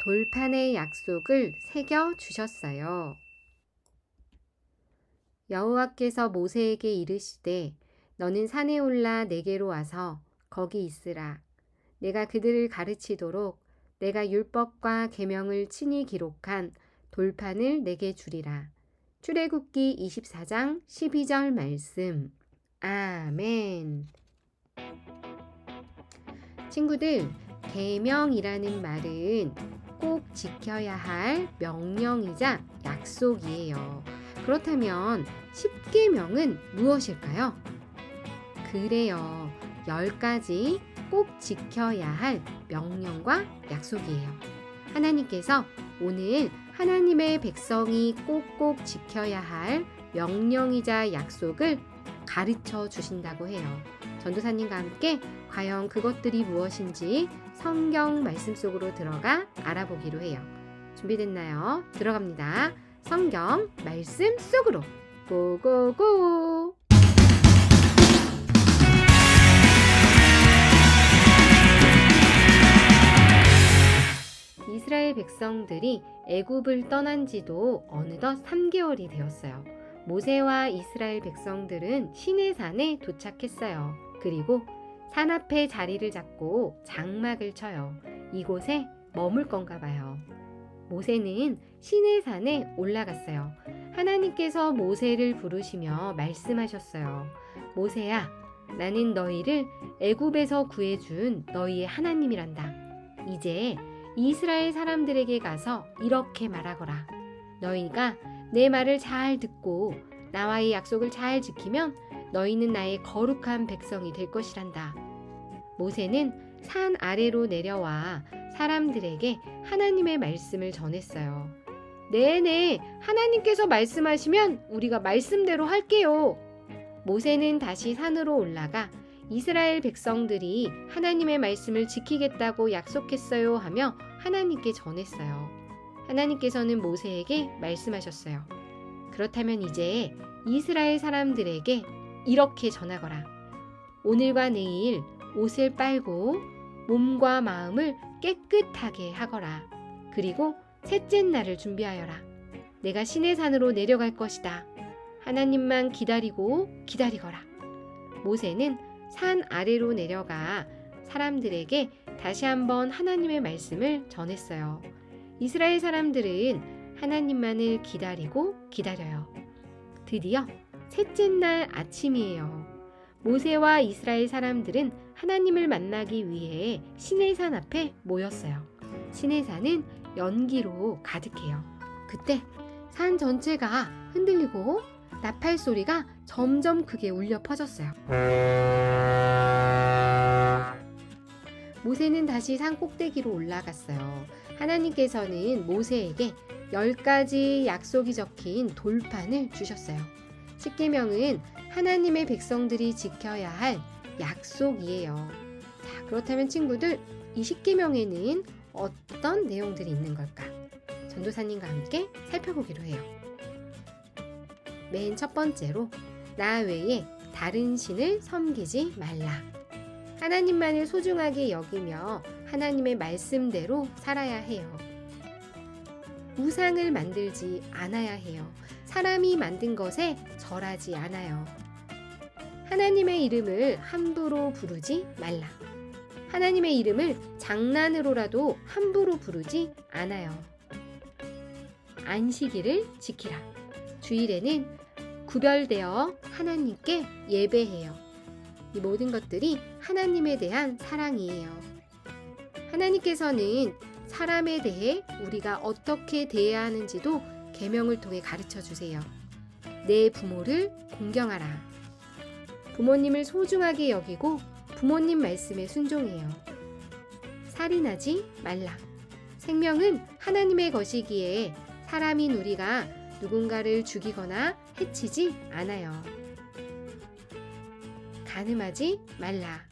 돌판의 약속을 새겨 주셨어요. 여호와께서 모세에게 이르시되 너는 산에 올라 내게로 와서 거기 있으라. 내가 그들을 가르치도록 내가 율법과 계명을 친히 기록한 돌판을 내게 주리라. 출애굽기 24장 12절 말씀. 아멘. 친구들, 계명이라는 말은 꼭 지켜야 할 명령이자 약속이에요. 그렇다면 10계명은 무엇일까요? 그래요. 10가지 꼭 지켜야 할 명령과 약속이에요. 하나님께서 오늘 하나님의 백성이 꼭꼭 지켜야 할 명령이자 약속을 가르쳐 주신다고 해요. 전도사님과 함께 과연 그것들이 무엇인지 성경 말씀 속으로 들어가 알아보기로 해요. 준비됐나요? 들어갑니다. 성경 말씀 속으로 고고고! 이스라엘 백성들이 애굽을 떠난 지도 어느덧 3개월이 되었어요. 모세와 이스라엘 백성들은 시내산에 도착했어요. 그리고 산 앞에 자리를 잡고 장막을 쳐요. 이곳에 머물 건가 봐요. 모세는 시내산에 올라갔어요. 하나님께서 모세를 부르시며 말씀하셨어요. 모세야, 나는 너희를 애굽에서 구해준 너희의 하나님이란다. 이제 이스라엘 사람들에게 가서 이렇게 말하거라. 너희가 내 말을 잘 듣고 나와의 약속을 잘 지키면 너희는 나의 거룩한 백성이 될 것이란다. 모세는 산 아래로 내려와 사람들에게 하나님의 말씀을 전했어요. 네네, 하나님께서 말씀하시면 우리가 말씀대로 할게요. 모세는 다시 산으로 올라가 이스라엘 백성들이 하나님의 말씀을 지키겠다고 약속했어요 하며 하나님께 전했어요. 하나님께서는 모세에게 말씀하셨어요. 그렇다면 이제 이스라엘 사람들에게 이렇게 전하거라. 오늘과 내일 옷을 빨고 몸과 마음을 깨끗하게 하거라. 그리고 셋째 날을 준비하여라. 내가 시내산으로 내려갈 것이다. 하나님만 기다리고 기다리거라. 모세는 산 아래로 내려가 사람들에게 다시 한번 하나님의 말씀을 전했어요. 이스라엘 사람들은 하나님만을 기다리고 기다려요. 드디어 셋째 날 아침이에요. 모세와 이스라엘 사람들은 하나님을 만나기 위해 시내산 앞에 모였어요. 시내산은 연기로 가득해요. 그때 산 전체가 흔들리고 나팔 소리가 점점 크게 울려 퍼졌어요. 모세는 다시 산 꼭대기로 올라갔어요. 하나님께서는 모세에게 10가지 약속이 적힌 돌판을 주셨어요. 10계명은 하나님의 백성들이 지켜야 할 약속이에요. 자, 그렇다면 친구들, 이 10계명에는 어떤 내용들이 있는 걸까? 전도사님과 함께 살펴보기로 해요. 맨 첫 번째로, 나 외에 다른 신을 섬기지 말라. 하나님만을 소중하게 여기며 하나님의 말씀대로 살아야 해요. 우상을 만들지 않아야 해요. 사람이 만든 것에 절하지 않아요. 하나님의 이름을 함부로 부르지 말라. 하나님의 이름을 장난으로라도 함부로 부르지 않아요. 안식일을 지키라. 주일에는 구별되어 하나님께 예배해요. 이 모든 것들이 하나님에 대한 사랑이에요. 하나님께서는 사람에 대해 우리가 어떻게 대해야 하는지도 계명을 통해 가르쳐 주세요. 내 부모를 공경하라. 부모님을 소중하게 여기고 부모님 말씀에 순종해요. 살인하지 말라. 생명은 하나님의 것이기에 사람인 우리가 누군가를 죽이거나 해치지 않아요. 간음하지 말라.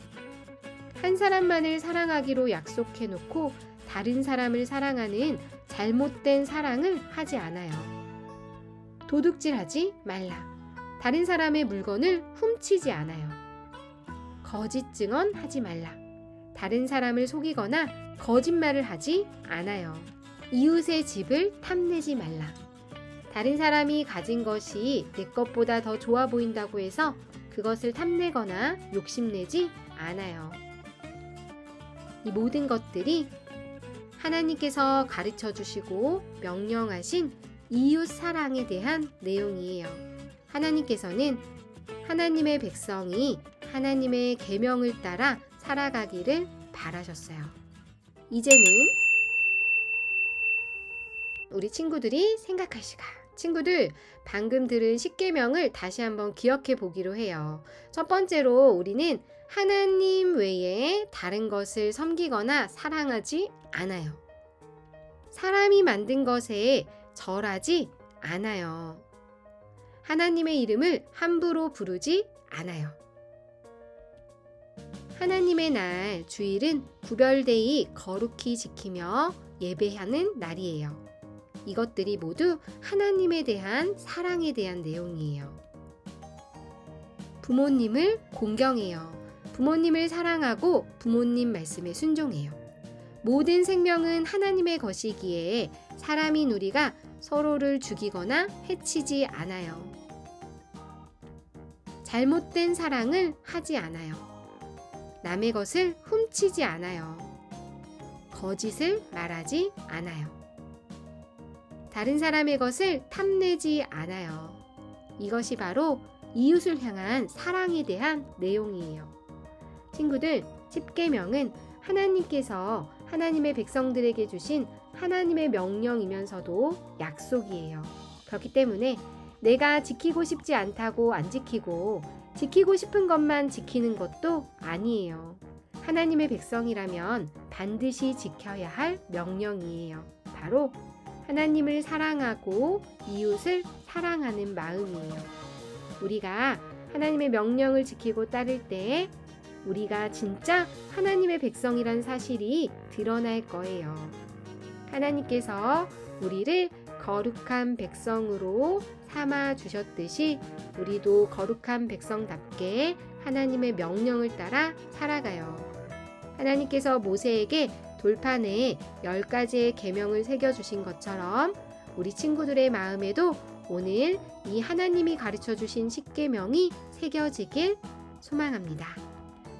한 사람만을 사랑하기로 약속해놓고 다른 사람을 사랑하는 잘못된 사랑을 하지 않아요. 도둑질하지 말라. 다른 사람의 물건을 훔치지 않아요. 거짓 증언하지 말라. 다른 사람을 속이거나 거짓말을 하지 않아요. 이웃의 집을 탐내지 말라. 다른 사람이 가진 것이 내 것보다 더 좋아 보인다고 해서 그것을 탐내거나 욕심내지 않아요. 이 모든 것들이 하나님께서 가르쳐 주시고 명령하신 이웃 사랑에 대한 내용이에요. 하나님께서는 하나님의 백성이 하나님의 계명을 따라 살아가기를 바라셨어요. 이제는 우리 친구들이 생각할 시간. 친구들, 방금 들은 십계명을 다시 한번 기억해 보기로 해요. 첫 번째로 우리는 하나님 외에 다른 것을 섬기거나 사랑하지 않아요. 사람이 만든 것에 절하지 않아요. 하나님의 이름을 함부로 부르지 않아요. 하나님의 날 주일은 구별되이 거룩히 지키며 예배하는 날이에요. 이것들이 모두 하나님에 대한 사랑에 대한 내용이에요. 부모님을 공경해요. 부모님을 사랑하고 부모님 말씀에 순종해요. 모든 생명은 하나님의 것이기에 사람인 우리가 서로를 죽이거나 해치지 않아요. 잘못된 사랑을 하지 않아요. 남의 것을 훔치지 않아요. 거짓을 말하지 않아요. 다른 사람의 것을 탐내지 않아요. 이것이 바로 이웃을 향한 사랑에 대한 내용이에요. 친구들, 십계명은 하나님께서 하나님의 백성들에게 주신 하나님의 명령이면서도 약속이에요. 그렇기 때문에 내가 지키고 싶지 않다고 안 지키고 지키고 싶은 것만 지키는 것도 아니에요. 하나님의 백성이라면 반드시 지켜야 할 명령이에요. 바로 하나님을 사랑하고 이웃을 사랑하는 마음이에요. 우리가 하나님의 명령을 지키고 따를 때 우리가 진짜 하나님의 백성이란 사실이 드러날 거예요. 하나님께서 우리를 거룩한 백성으로 삼아 주셨듯이 우리도 거룩한 백성답게 하나님의 명령을 따라 살아가요. 하나님께서 모세에게 돌판에 10가지의 계명을 새겨주신 것처럼 우리 친구들의 마음에도 오늘 이 하나님이 가르쳐주신 십계명이 새겨지길 소망합니다.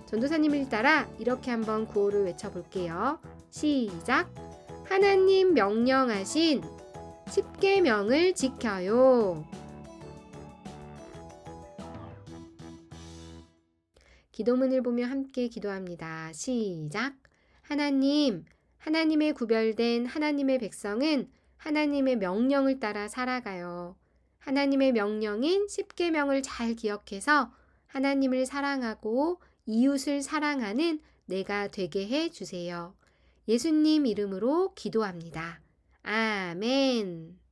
전도사님을 따라 이렇게 한번 구호를 외쳐볼게요. 시작! 하나님 명령하신 십계명을 지켜요. 기도문을 보며 함께 기도합니다. 시작! 하나님의 구별된 하나님의 백성은 하나님의 명령을 따라 살아가요. 하나님의 명령인 십계명을 잘 기억해서 하나님을 사랑하고 이웃을 사랑하는 내가 되게 해 주세요. 예수님 이름으로 기도합니다. 아멘.